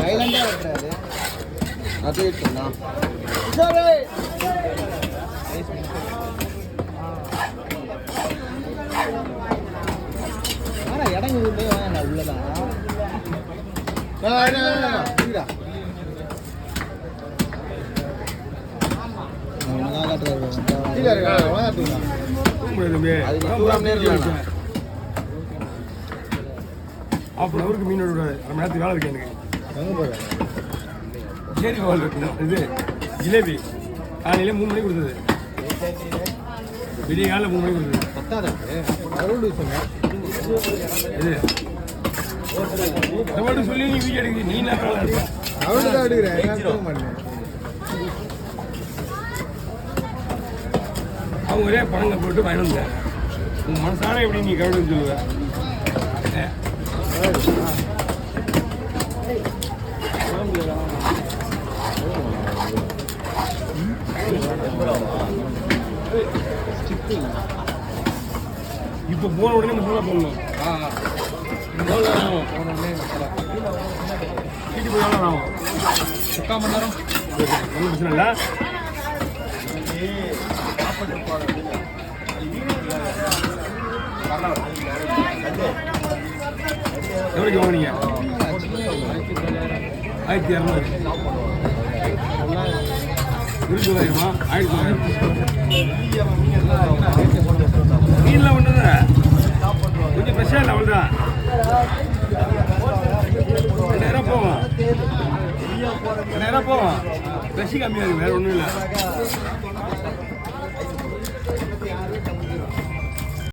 ஐலண்டே வெட்டுறாரு அது வெட்டுண்ணா ஆனால் இடங்க உள்ளே வாங்க உள்ளதான் ஹாஃப் அன் ஹவருக்கு மீன் விடாது அரை மணி நேரத்துக்கு வேலை இருக்கு எனக்கு சரி கால் இருக்கணும் இது ஜிலேபி காலையில் 3 மணிக்கு கொடுத்தது விடிய காலையில் 3 மணிக்கு கொடுத்தது இது அவர்கிட்ட சொல்லி நீ வீடியோ எடுக்க நீ என்ன அவர்கிட்ட தான் எடுக்கிறேன் அவங்க ஒரே பணங்க போட்டு பயணம் உன் மனசான எப்படி நீ கவனம் சொல்லுவ இப்போ போன உடனே மசாலா போடணும் வீட்டுக்கு போய் எவ்வளோ ஆகும் 3/4 மணி நேரம் ஒன்றும் பிரச்சனை இல்லை எவ்வளோக்கு வாங்கினீங்க 1200 1900 மீன்லாம் ஒன்றுது கொஞ்சம் ஃப்ரெஷ்ஷாக இல்லை அவ்வளோதான் 2000 போவோம் 2000 போவோம் ஃப்ரெஷ்ஷு கம்மியாக இருக்குது வேறு ஒன்றும் இல்லை